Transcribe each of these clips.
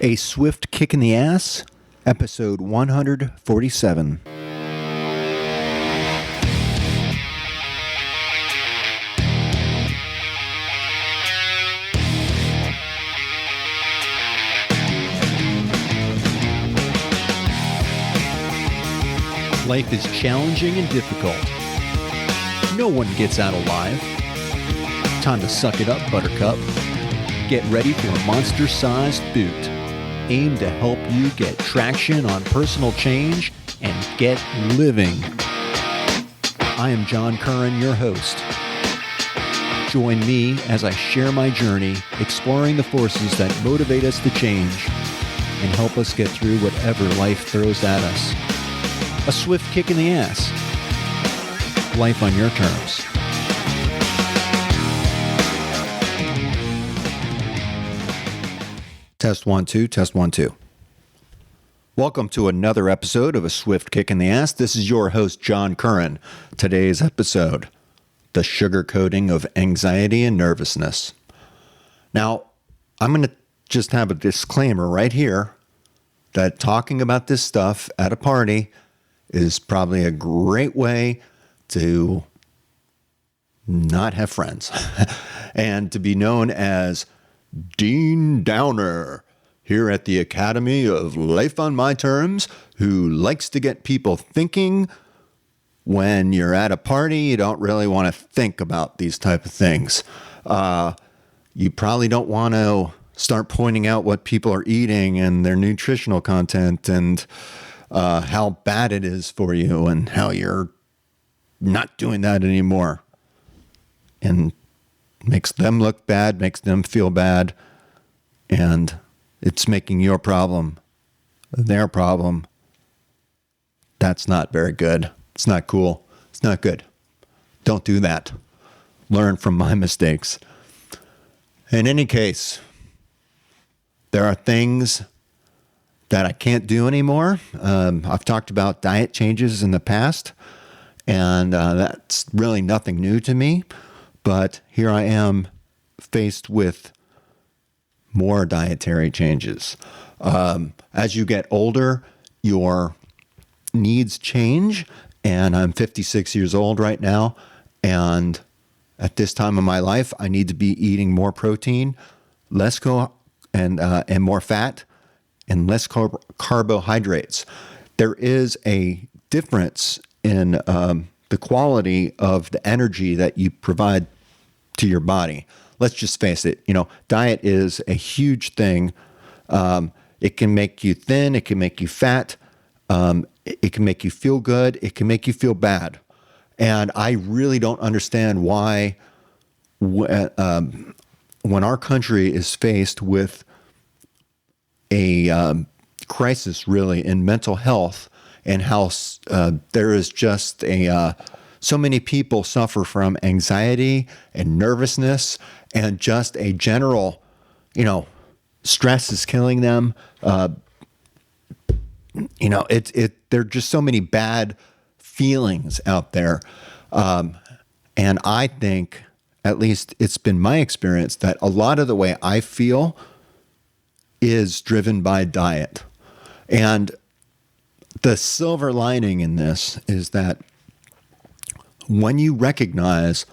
A Swift Kick in the Ass, episode 147. Life is challenging and difficult. No one gets out alive. Time to suck it up, Buttercup. Get ready for a monster-sized boot, aimed to help you get traction on personal change and get living. I am John Curran, your host. Join me as I share my journey, exploring the forces that motivate us to change and help us get through whatever life throws at us. A swift kick in the ass. Life on your terms. Test 1, 2, test 1, 2. Welcome to another episode of A Swift Kick in the Ass. This is your host, John Curran. Today's episode, the sugarcoating of anxiety and nervousness. Now, I'm going to just have a disclaimer right here that talking about this stuff at a party is probably a great way to not have friends and to be known as Dean Downer here at the Academy of Life on My Terms, who likes to get people thinking. When you're at a party, you don't really want to think about these type of things. You probably don't want to start pointing out what people are eating and their nutritional content and how bad it is for you and how you're not doing that anymore. And makes them look bad, makes them feel bad, and it's making your problem their problem. That's not very good. It's not cool. It's not good. Don't do that. Learn from my mistakes. In any case, there are things that I can't do anymore. I've talked about diet changes in the past, and that's really nothing new to me. But here I am faced with more dietary changes. As you get older, your needs change, and I'm 56 years old right now, and at this time of my life, I need to be eating more protein, less and more fat, and less carbohydrates. There is a difference in the quality of the energy that you provide to your body. Let's just face it, diet is a huge thing. It can make you thin, it can make you fat, it can make you feel good, it can make you feel bad. And I really don't understand why when our country is faced with a crisis really in mental health and how there is just so many people suffer from anxiety and nervousness and just a general, stress is killing them. There are just so many bad feelings out there. And I think, at least it's been my experience, that a lot of the way I feel is driven by diet. And the silver lining in this is that when you recognize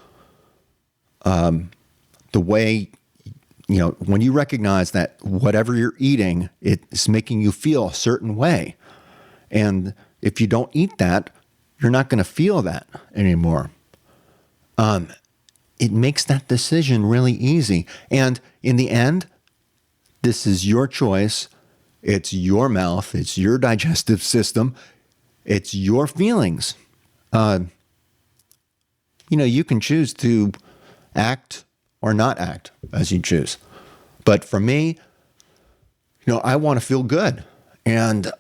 the way, when you recognize that whatever you're eating, it's making you feel a certain way. And if you don't eat that, you're not going to feel that anymore. It makes that decision really easy. And in the end, this is your choice. It's your mouth. It's your digestive system. It's your feelings. You can choose to act or not act as you choose. But for me, I want to feel good. And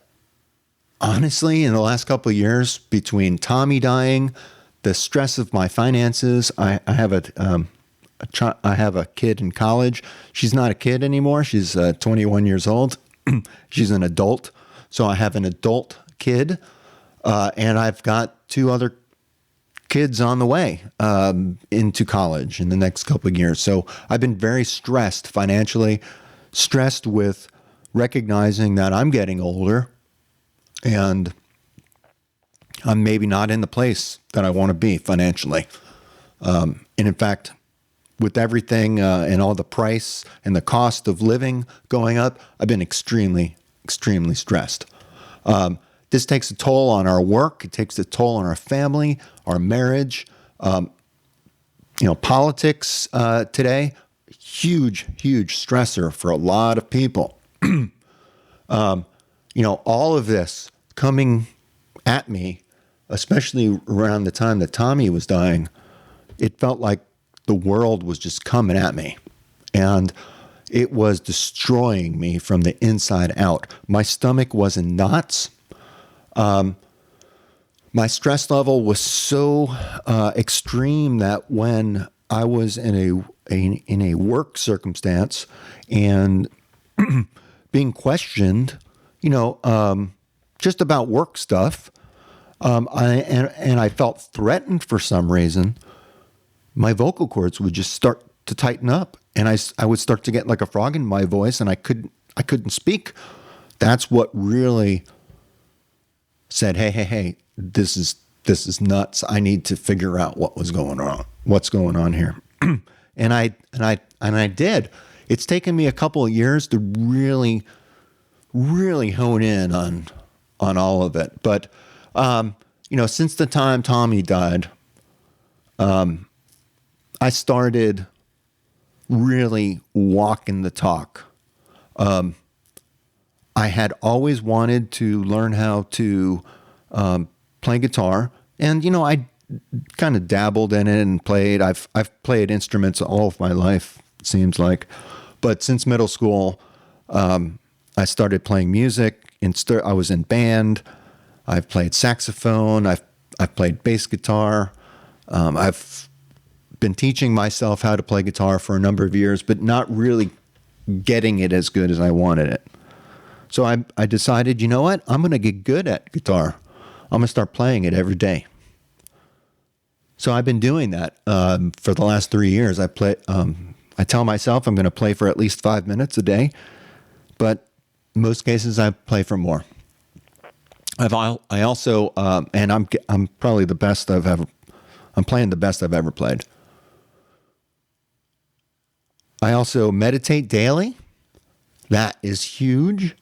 honestly, in the last couple of years, between Tommy dying, the stress of my finances, I have a kid in college. She's not a kid anymore. She's 21 years old. She's an adult. So I have an adult kid, and I've got two other kids on the way into college in the next couple of years. So I've been very stressed financially, stressed with recognizing that I'm getting older and I'm maybe not in the place that I want to be financially. And in fact, with everything and all the price and the cost of living going up, I've been extremely, extremely stressed. This takes a toll on our work. It takes a toll on our family, our marriage. Politics today, huge, huge stressor for a lot of people. All of this coming at me, especially around the time that Tommy was dying, it felt like the world was just coming at me. And it was destroying me from the inside out. My stomach was in knots. My stress level was so extreme that when I was in a work circumstance and being questioned, just about work stuff, I felt threatened for some reason, my vocal cords would just start to tighten up, and I would start to get like a frog in my voice, and I couldn't speak. That's what really said, hey, this is nuts. I need to figure out what's going on here. and I did. It's taken me a couple of years to really, really hone in on all of it. But since the time Tommy died, I started really walking the talk. I had always wanted to learn how to play guitar, and I kind of dabbled in it and played. I've played instruments all of my life, it seems like, but since middle school, I started playing music. I was in band. I've played saxophone. I've played bass guitar. I've been teaching myself how to play guitar for a number of years, but not really getting it as good as I wanted it. So I decided, you know what? I'm going to get good at guitar. I'm going to start playing it every day. So I've been doing that for the last 3 years. I tell myself I'm going to play for at least 5 minutes a day, but in most cases I play for more. I also and I'm probably the best I'm playing the best I've ever played. I also meditate daily. That is huge.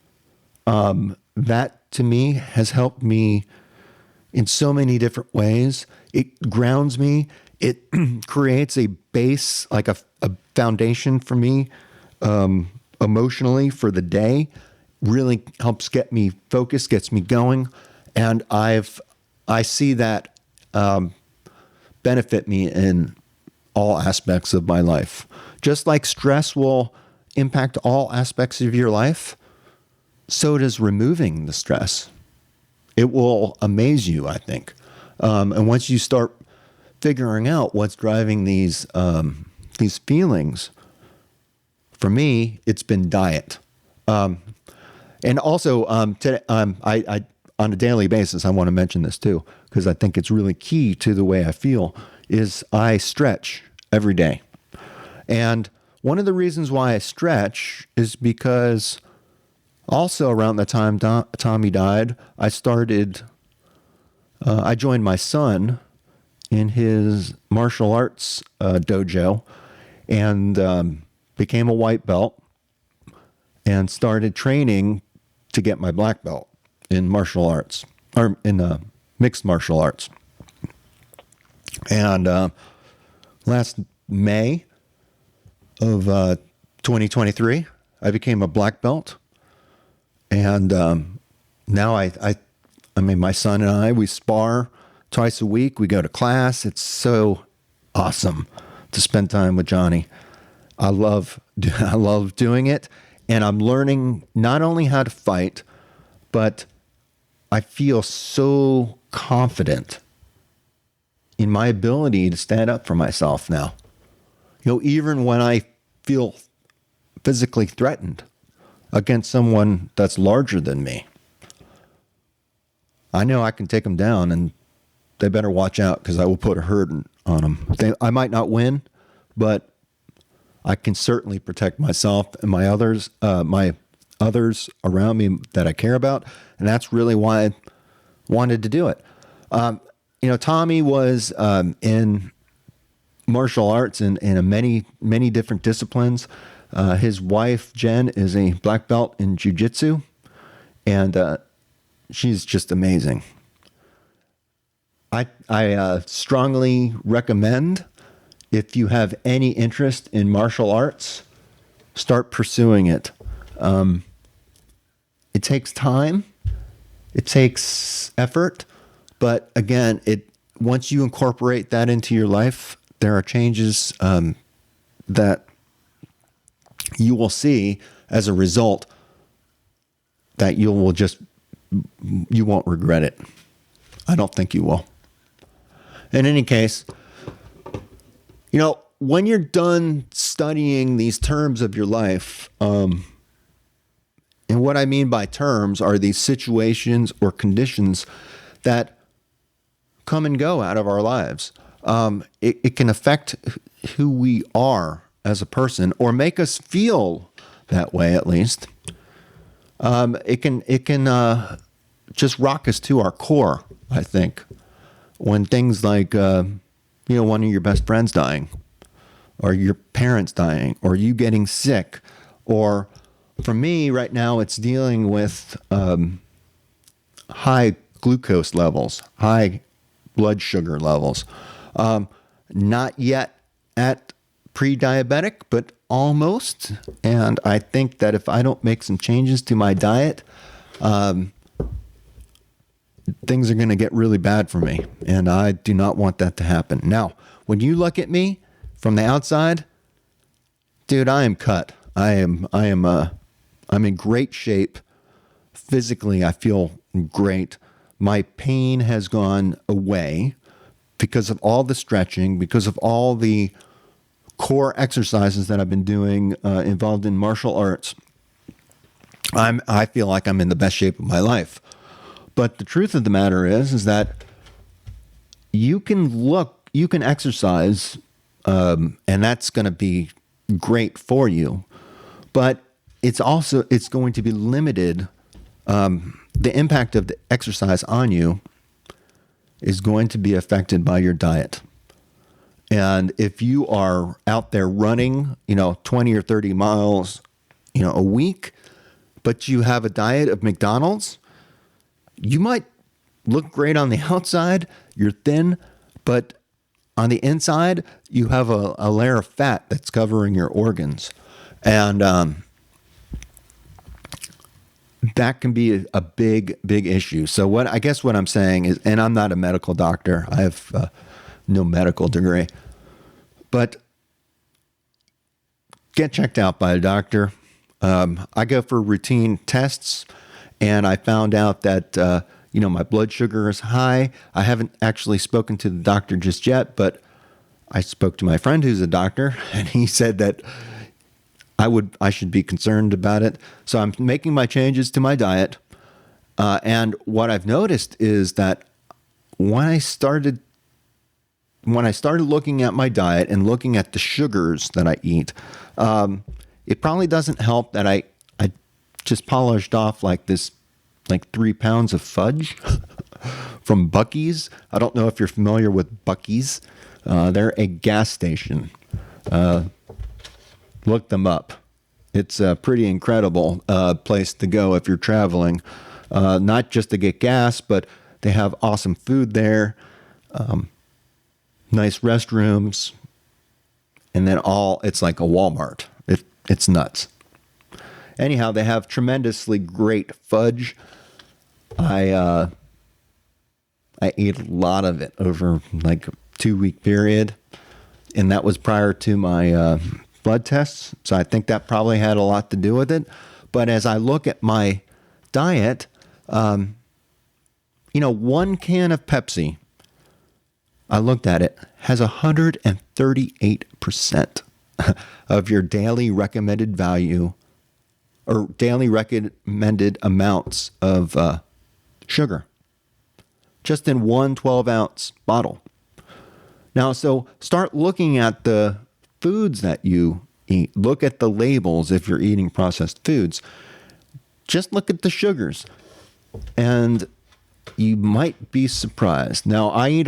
That to me has helped me in so many different ways. It grounds me. It creates a base, like a foundation for me emotionally for the day. Really helps get me focused, gets me going. And I see that benefit me in all aspects of my life. Just like stress will impact all aspects of your life, so does removing the stress. It will amaze you, I think. And once you start figuring out what's driving these feelings, for me, it's been diet. And also, today, I on a daily basis, I want to mention this too, because I think it's really key to the way I feel, is I stretch every day. And one of the reasons why I stretch is because also around the time Tommy died, I joined my son in his martial arts dojo and became a white belt and started training to get my black belt in martial arts, or in mixed martial arts. And last May of 2023, I became a black belt. And now I mean, my son and I, we spar twice a week. We go to class. It's so awesome to spend time with Johnny. I love doing it. And I'm learning not only how to fight, but I feel so confident in my ability to stand up for myself now. Even when I feel physically threatened against someone that's larger than me, I know I can take them down, and they better watch out because I will put a hurt on them. I might not win, but I can certainly protect myself and my others around me that I care about. And that's really why I wanted to do it. Tommy was in martial arts in many different disciplines. His wife, Jen, is a black belt in jiu-jitsu, and she's just amazing. I strongly recommend, if you have any interest in martial arts, start pursuing it. It takes time. It takes effort. But again, once you incorporate that into your life, there are changes that you will see as a result that you won't regret it. I don't think you will. In any case, when you're done studying these terms of your life, and what I mean by terms are these situations or conditions that come and go out of our lives. It can affect who we are as a person, or make us feel that way at least. It can just rock us to our core, I think, when things like one of your best friends dying, or your parents dying, or you getting sick, or for me right now it's dealing with high glucose levels, high blood sugar levels. Not yet at pre-diabetic, but almost. And I think that if I don't make some changes to my diet, things are going to get really bad for me. And I do not want that to happen. Now, when you look at me from the outside, dude, I am cut. I'm in great shape. Physically, I feel great. My pain has gone away because of all the stretching, because of all the core exercises that I've been doing involved in martial arts. I feel like I'm in the best shape of my life. But the truth of the matter is that you can exercise, and that's going to be great for you. But it's going to be limited. The impact of the exercise on you is going to be affected by your diet. And if you are out there running, 20 or 30 miles, a week, but you have a diet of McDonald's, you might look great on the outside. You're thin, but on the inside, you have a layer of fat that's covering your organs. And that can be a big issue. So what I'm saying is, and I'm not a medical doctor, I have no medical degree, but get checked out by a doctor. I go for routine tests, and I found out that my blood sugar is high. I haven't actually spoken to the doctor just yet, but I spoke to my friend who's a doctor, and he said that I should be concerned about it. So I'm making my changes to my diet. And what I've noticed is that when I started looking at my diet and looking at the sugars that I eat, it probably doesn't help that I just polished off like 3 pounds of fudge from Buc-ee's. I don't know if you're familiar with Buc-ee's. They're a gas station. Look them up. It's a pretty incredible place to go if you're traveling, not just to get gas, but they have awesome food there, nice restrooms, and then it's like a Walmart. It's nuts. Anyhow, they have tremendously great fudge. I ate a lot of it over like a 2-week period, and that was prior to my blood tests. So I think that probably had a lot to do with it. But as I look at my diet, 1 can of Pepsi, I looked at it, has 138% of your daily recommended value or daily recommended amounts of sugar, just in one 12-ounce bottle. Now, so start looking at the foods that you eat. Look at the labels if you're eating processed foods. just look at the sugars, and you might be surprised. Now, I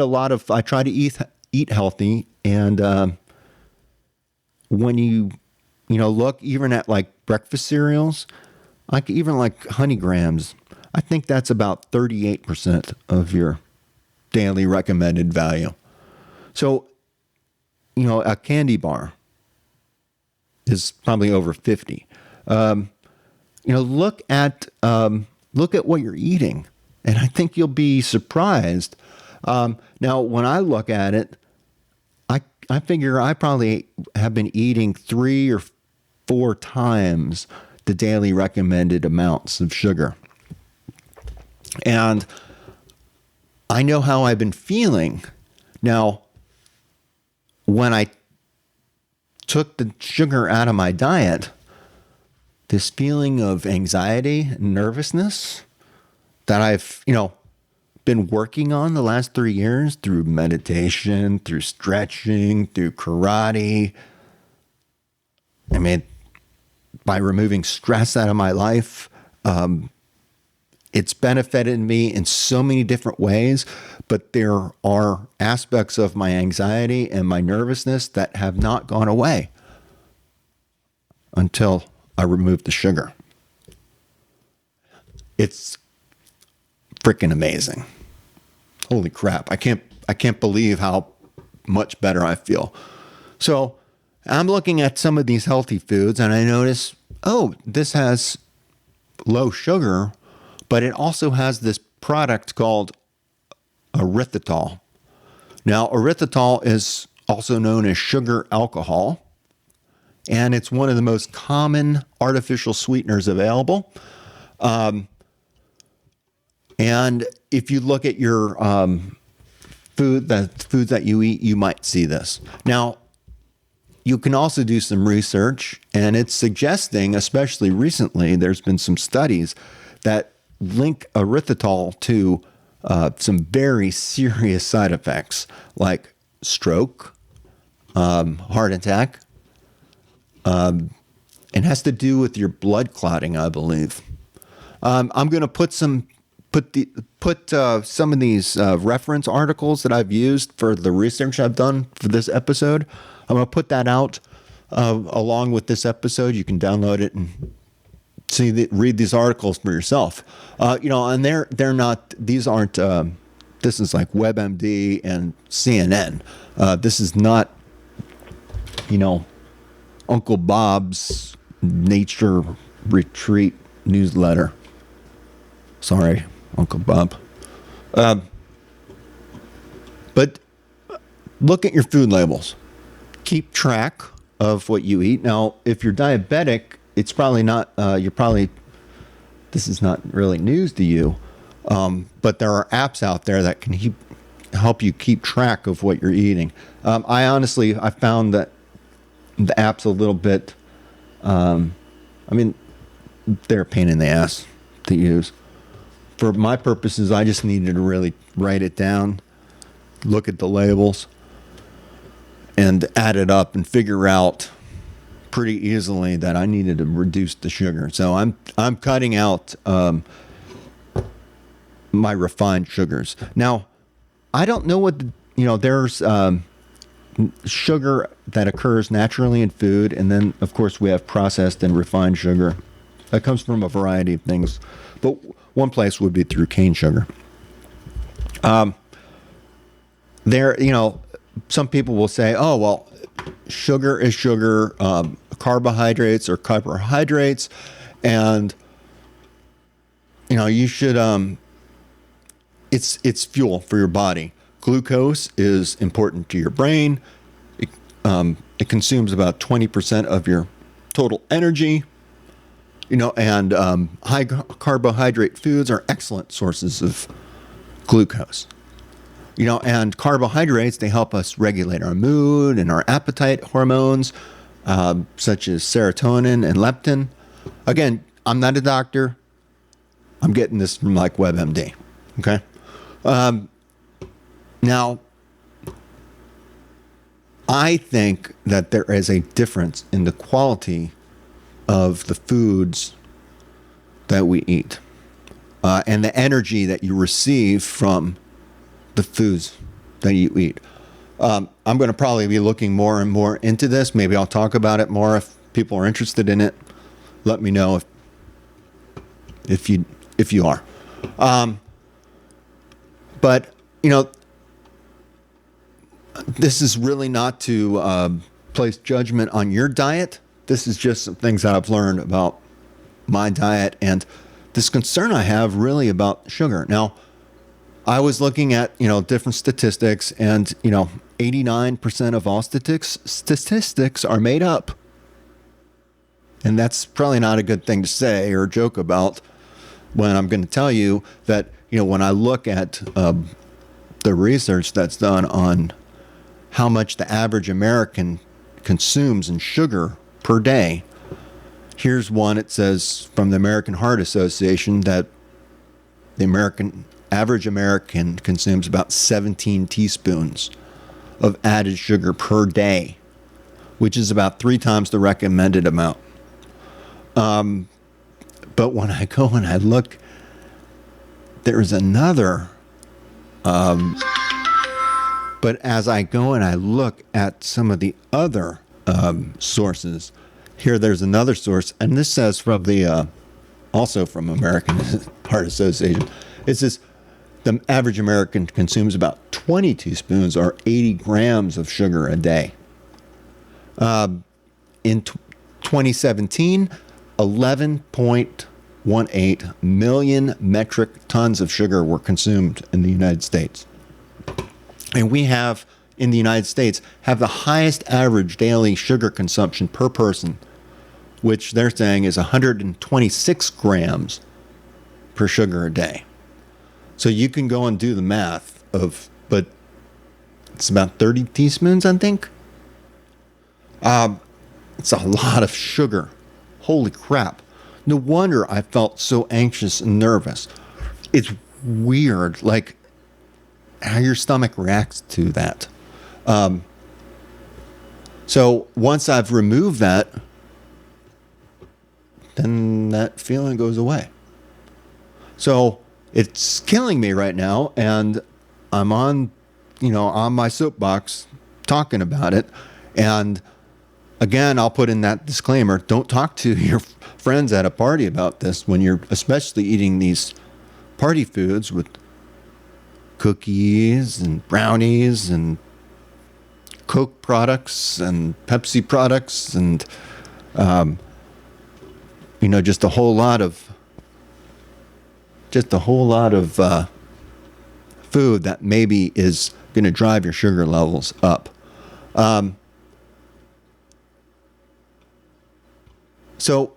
try to eat healthy, and when you look even at like breakfast cereals, like even like Honey Grams, I think that's about 38% of your daily recommended value. So, a candy bar is probably over 50. Look at what you're eating, and I think you'll be surprised. Now, when I look at it, I figure I probably have been eating 3 or 4 times the daily recommended amounts of sugar. And I know how I've been feeling. Now, when I took the sugar out of my diet, this feeling of anxiety and nervousness that I've, been working on the last 3 years through meditation, through stretching, through karate. I mean, by removing stress out of my life, it's benefited me in so many different ways, but there are aspects of my anxiety and my nervousness that have not gone away until I removed the sugar. It's freaking amazing. Holy crap. I can't believe how much better I feel. So I'm looking at some of these healthy foods and I notice, this has low sugar, but it also has this product called erythritol. Now, erythritol is also known as sugar alcohol, and it's one of the most common artificial sweeteners available. And if you look at your foods that you eat, you might see this. Now, you can also do some research, and it's suggesting, especially recently, there's been some studies that link erythritol to some very serious side effects like stroke, heart attack. It has to do with your blood clotting, I believe. I'm going to put some of these reference articles that I've used for the research I've done for this episode. I'm going to put that out along with this episode. You can download it and read these articles for yourself. And they're not. These aren't. This is like WebMD and CNN. This is not. Uncle Bob's Nature Retreat newsletter. Sorry, Uncle Bob. But look at your food labels. Keep track of what you eat. Now, if you're diabetic, it's probably not, this is not really news to you, but there are apps out there that can help you keep track of what you're eating. I found that the app's a little bit, they're a pain in the ass to use. For my purposes, I just needed to really write it down, look at the labels, and add it up and figure out pretty easily that I needed to reduce the sugar. So I'm cutting out my refined sugars. Now, I don't know what there's sugar that occurs naturally in food, and then of course we have processed and refined sugar that comes from a variety of things. But one place would be through cane sugar. Some people will say, oh, well, sugar is sugar, carbohydrates are carbohydrates, and you should it's fuel for your body. Glucose is important to your brain. It consumes about 20% of your total energy. And high carbohydrate foods are excellent sources of glucose. And carbohydrates, they help us regulate our mood and our appetite hormones, such as serotonin and leptin. Again, I'm not a doctor. I'm getting this from like WebMD. Okay. Now, I think that there is a difference in the quality of the foods that we eat, and the energy that you receive from the foods that you eat. I'm going to probably be looking more and more into this. Maybe I'll talk about it more if people are interested in it. Let me know if you are. But this is really not to place judgment on your diet. This is just some things that I've learned about my diet and this concern I have really about sugar. Now, I was looking at, different statistics, and, 89% of all statistics are made up. And that's probably not a good thing to say or joke about when I'm going to tell you that, when I look at the research that's done on how much the average American consumes in sugar per day. Here's one. It says from the American Heart Association that the average American consumes about 17 teaspoons of added sugar per day, which is about 3 times the recommended amount. But when I go and I look, there's another. But as I go and I look at some of the other sources, here there's another source, and this says from the also from American Heart Association. It says the average American consumes about 20 teaspoons or 80 grams of sugar a day. In 2017, 11.18 million metric tons of sugar were consumed in the United States. And we have, in the United States, have the highest average daily sugar consumption per person, which they're saying is 126 grams per sugar a day. So you can go and do the math but it's about 30 teaspoons, I think. It's a lot of sugar. Holy crap. No wonder I felt so anxious and nervous. It's weird, like how your stomach reacts to that. So once I've removed that, then that feeling goes away. So it's killing me right now, and I'm on my soapbox talking about it. And again, I'll put in that disclaimer: don't talk to your friends at a party about this when you're especially eating these party foods with cookies and brownies and Coke products and Pepsi products and just a whole lot of food that maybe is going to drive your sugar levels up. So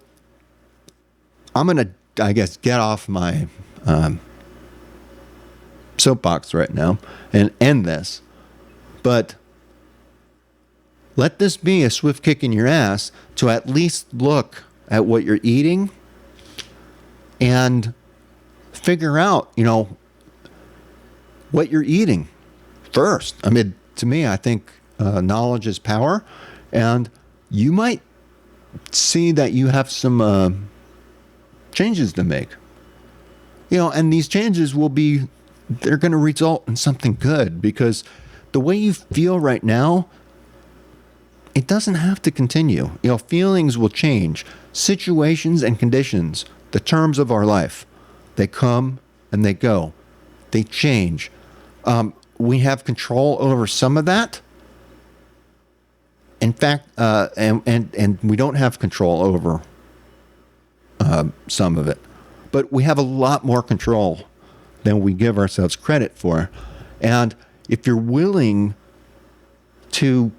I'm going to, I guess, get off my soapbox right now and end this. But let this be a swift kick in your ass to at least look at what you're eating and figure out, what you're eating first. I mean, to me, I think knowledge is power, and you might see that you have some changes to make. And these changes they're going to result in something good, because the way you feel right now, it doesn't have to continue. Feelings will change. Situations and conditions, the terms of our life, they come and they go. They change. We have control over some of that. In fact, and we don't have control over some of it. But we have a lot more control than we give ourselves credit for. And if you're willing to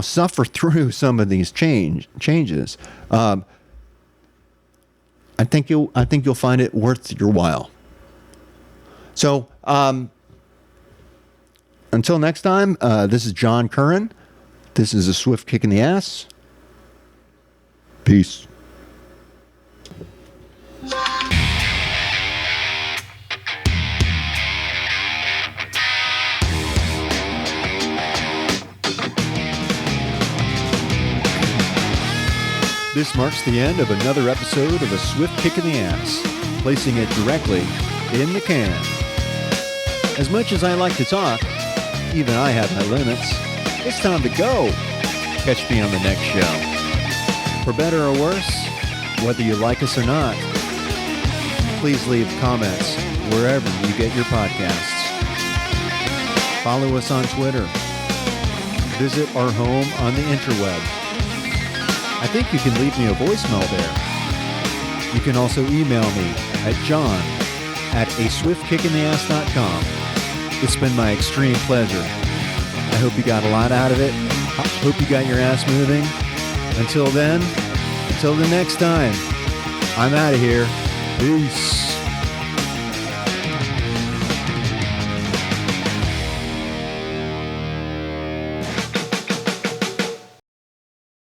suffer through some of these changes, I think you'll find it worth your while. So until next time, this is John Curran. This is a swift kick in the ass. Peace. This marks the end of another episode of A Swift Kick in the Ass, placing it directly in the can. As much as I like to talk, even I have my limits. It's time to go. Catch me on the next show. For better or worse, whether you like us or not, please leave comments wherever you get your podcasts. Follow us on Twitter. Visit our home on the interweb. I think you can leave me a voicemail there. You can also email me at john@aswiftkickintheass.com. It's been my extreme pleasure. I hope you got a lot out of it. I hope you got your ass moving. Until then, until the next time, I'm out of here. Peace.